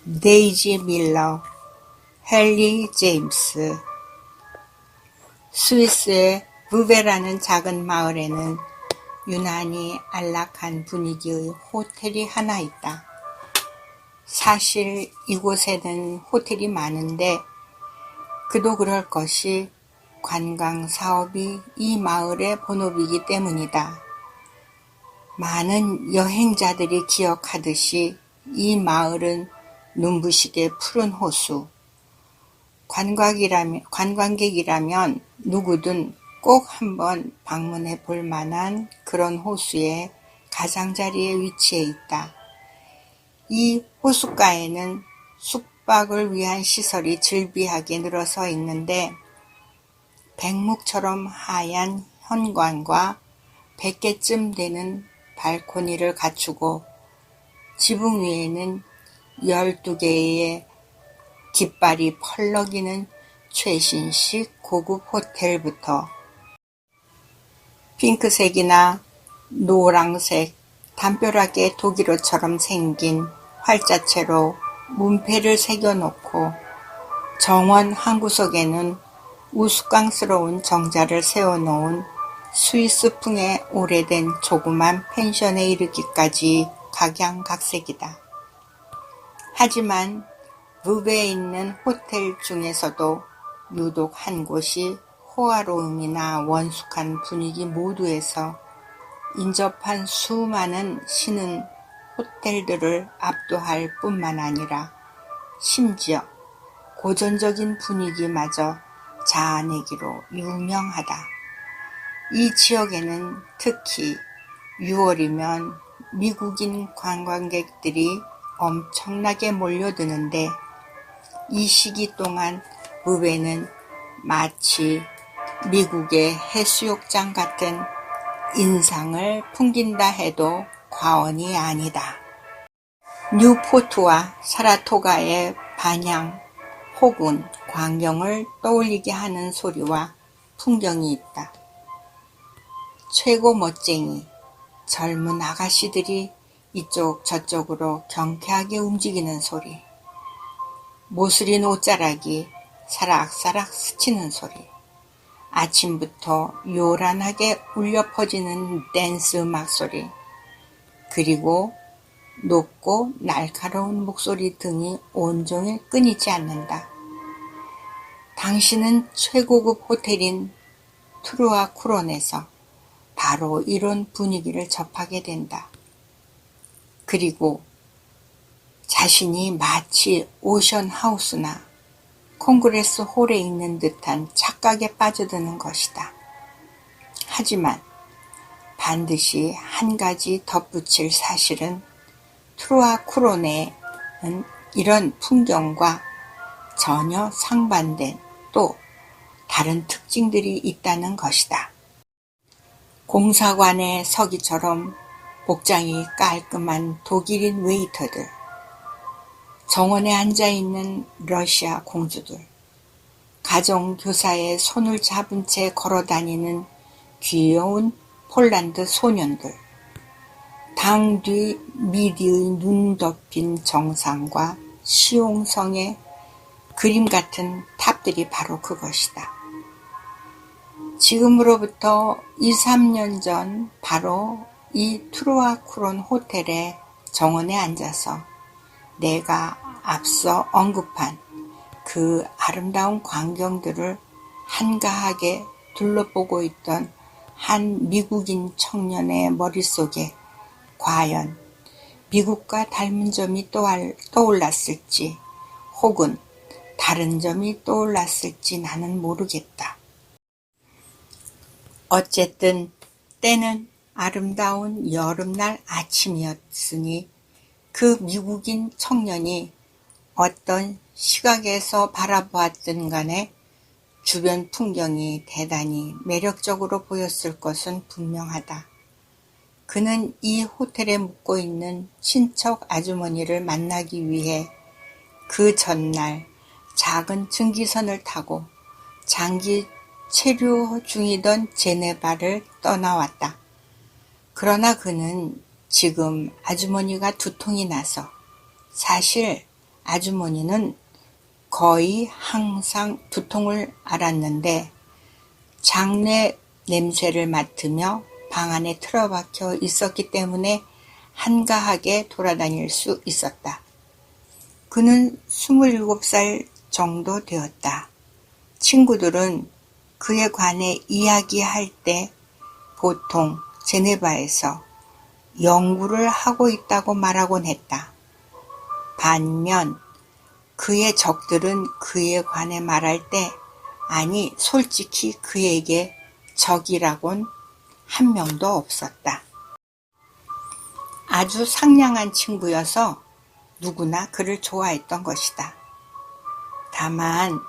데이지 밀러, 헨리 제임스. 스위스의 부베라는 작은 마을에는 유난히 안락한 분위기의 호텔이 하나 있다. 사실 이곳에는 호텔이 많은데 그도 그럴 것이 관광 사업이 이 마을의 본업이기 때문이다. 많은 여행자들이 기억하듯이 이 마을은 눈부시게 푸른 호수, 관광객이라면 누구든 꼭 한번 방문해 볼 만한 그런 호수의 가장자리에 위치해 있다. 이 호숫가에는 숙박을 위한 시설이 즐비하게 늘어서 있는데 백묵처럼 하얀 현관과 100개쯤 되는 발코니를 갖추고 지붕 위에는 12개의 깃발이 펄럭이는 최신식 고급 호텔부터 핑크색이나 노란색, 담벼락에 독일어처럼 생긴 활자체로 문패를 새겨놓고 정원 한 구석에는 우스꽝스러운 정자를 세워놓은 스위스풍의 오래된 조그만 펜션에 이르기까지 각양각색이다. 하지만 부베에 있는 호텔 중에서도 유독 한 곳이 호화로움이나 원숙한 분위기 모두에서 인접한 수많은 신흥 호텔들을 압도할 뿐만 아니라 심지어 고전적인 분위기마저 자아내기로 유명하다. 이 지역에는 특히 6월이면 미국인 관광객들이 엄청나게 몰려드는데 이 시기 동안 부베는 마치 미국의 해수욕장 같은 인상을 풍긴다 해도 과언이 아니다. 뉴포트와 사라토가의 반향 혹은 광경을 떠올리게 하는 소리와 풍경이 있다. 최고 멋쟁이 젊은 아가씨들이 이쪽 저쪽으로 경쾌하게 움직이는 소리, 모슬인 옷자락이 사락사락 스치는 소리, 아침부터 요란하게 울려 퍼지는 댄스 음악 소리, 그리고 높고 날카로운 목소리 등이 온종일 끊이지 않는다. 당신은 최고급 호텔인 트루아 쿠론에서 바로 이런 분위기를 접하게 된다. 그리고 자신이 마치 오션하우스나 콩그레스 홀에 있는 듯한 착각에 빠져드는 것이다. 하지만 반드시 한 가지 덧붙일 사실은 트루아 쿠론에는 이런 풍경과 전혀 상반된 또 다른 특징들이 있다는 것이다. 공사관의 서기처럼 복장이 깔끔한 독일인 웨이터들, 정원에 앉아있는 러시아 공주들, 가정교사의 손을 잡은 채 걸어다니는 귀여운 폴란드 소년들, 당 뒤 미리의 눈 덮인 정상과 시옹성의 그림 같은 탑들이 바로 그것이다. 지금으로부터 2~3년 전 바로 이 트루아 쿠론 호텔의 정원에 앉아서 내가 앞서 언급한 그 아름다운 광경들을 한가하게 둘러보고 있던 한 미국인 청년의 머릿속에 과연 미국과 닮은 점이 떠올랐을지 혹은 다른 점이 떠올랐을지 나는 모르겠다. 어쨌든 때는 아름다운 여름날 아침이었으니 그 미국인 청년이 어떤 시각에서 바라보았든 간에 주변 풍경이 대단히 매력적으로 보였을 것은 분명하다. 그는 이 호텔에 묵고 있는 친척 아주머니를 만나기 위해 그 전날 작은 증기선을 타고 장기 체류 중이던 제네바를 떠나왔다. 그러나 그는 지금 아주머니가 두통이 나서 사실 아주머니는 거의 항상 두통을 앓았는데 장내 냄새를 맡으며 방 안에 틀어박혀 있었기 때문에 한가하게 돌아다닐 수 있었다. 그는 27살 정도 되었다. 친구들은 그에 관해 이야기할 때 보통 제네바에서 연구를 하고 있다고 말하곤 했다. 반면 그의 적들은 그에 관해 말할 때 아니 솔직히 그에게 적이라곤 한 명도 없었다. 아주 상냥한 친구여서 누구나 그를 좋아했던 것이다. 다만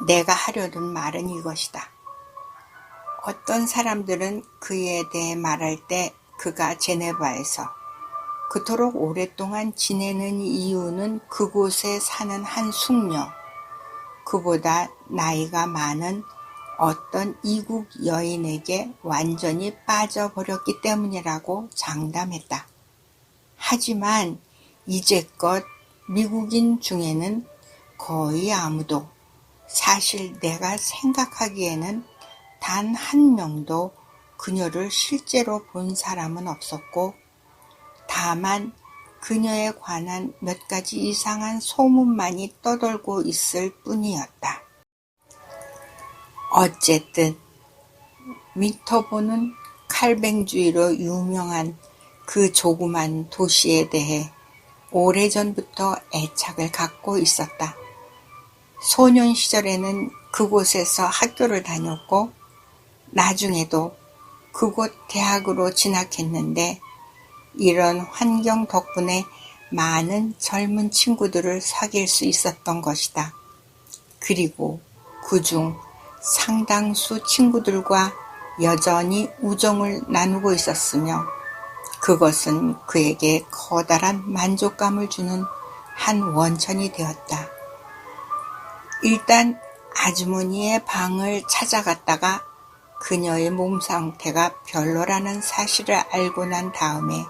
내가 하려던 말은 이것이다. 어떤 사람들은 그에 대해 말할 때 그가 제네바에서 그토록 오랫동안 지내는 이유는 그곳에 사는 한 숙녀, 그보다 나이가 많은 어떤 이국 여인에게 완전히 빠져버렸기 때문이라고 장담했다. 하지만 이제껏 미국인 중에는 거의 아무도, 사실 내가 생각하기에는 단 한 명도 그녀를 실제로 본 사람은 없었고, 다만 그녀에 관한 몇 가지 이상한 소문만이 떠돌고 있을 뿐이었다. 어쨌든 윈터보는 칼뱅주의로 유명한 그 조그만 도시에 대해 오래전부터 애착을 갖고 있었다. 소년 시절에는 그곳에서 학교를 다녔고 나중에도 그곳 대학으로 진학했는데 이런 환경 덕분에 많은 젊은 친구들을 사귈 수 있었던 것이다. 그리고 그중 상당수 친구들과 여전히 우정을 나누고 있었으며 그것은 그에게 커다란 만족감을 주는 한 원천이 되었다. 일단 아주머니의 방을 찾아갔다가 그녀의 몸 상태가 별로라는 사실을 알고 난 다음에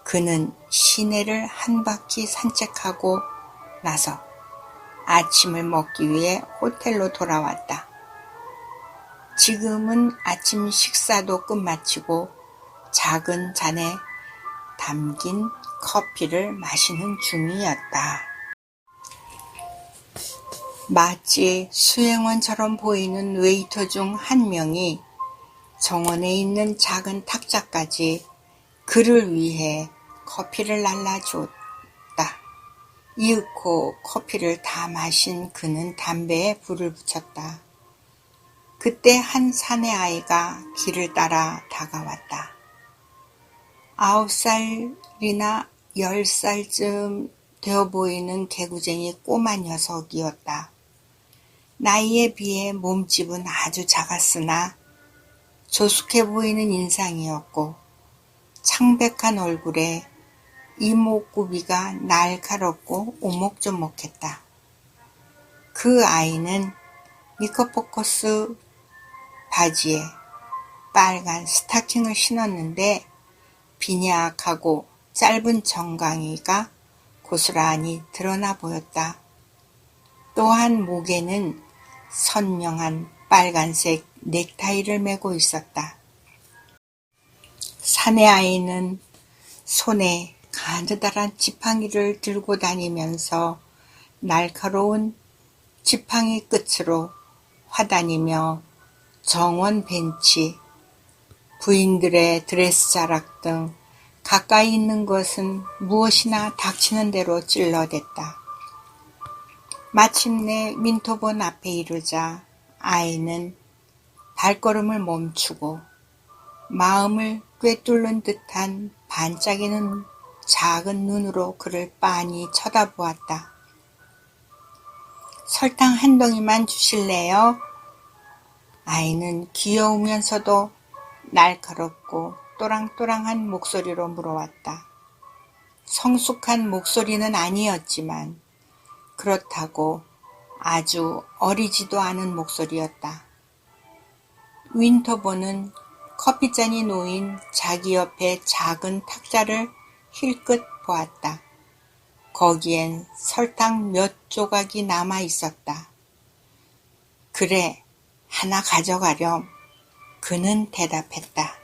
그는 시내를 한 바퀴 산책하고 나서 아침을 먹기 위해 호텔로 돌아왔다. 지금은 아침 식사도 끝마치고 작은 잔에 담긴 커피를 마시는 중이었다. 마치 수행원처럼 보이는 웨이터 중 한 명이 정원에 있는 작은 탁자까지 그를 위해 커피를 날라줬다. 이윽고 커피를 다 마신 그는 담배에 불을 붙였다. 그때 한 사내 아이가 길을 따라 다가왔다. 9살이나 10살쯤 되어 보이는 개구쟁이 꼬마 녀석이었다. 나이에 비해 몸집은 아주 작았으나 조숙해 보이는 인상이었고 창백한 얼굴에 이목구비가 날카롭고 오목조목했다. 그 아이는 니커포커스 바지에 빨간 스타킹을 신었는데 빈약하고 짧은 정강이가 고스란히 드러나 보였다. 또한 목에는 선명한 빨간색 넥타이를 메고 있었다. 사내 아이는 손에 가느다란 지팡이를 들고 다니면서 날카로운 지팡이 끝으로 화다니며 정원 벤치, 부인들의 드레스 자락 등 가까이 있는 것은 무엇이나 닥치는 대로 찔러댔다. 마침내 윈터본 앞에 이르자 아이는 발걸음을 멈추고 마음을 꿰뚫는 듯한 반짝이는 작은 눈으로 그를 빤히 쳐다보았다. 설탕 한 덩이만 주실래요? 아이는 귀여우면서도 날카롭고 또랑또랑한 목소리로 물어왔다. 성숙한 목소리는 아니었지만 그렇다고 아주 어리지도 않은 목소리였다. 윈터본은 커피잔이 놓인 자기 옆에 작은 탁자를 힐끗 보았다. 거기엔 설탕 몇 조각이 남아 있었다. 그래, 하나 가져가렴. 그는 대답했다.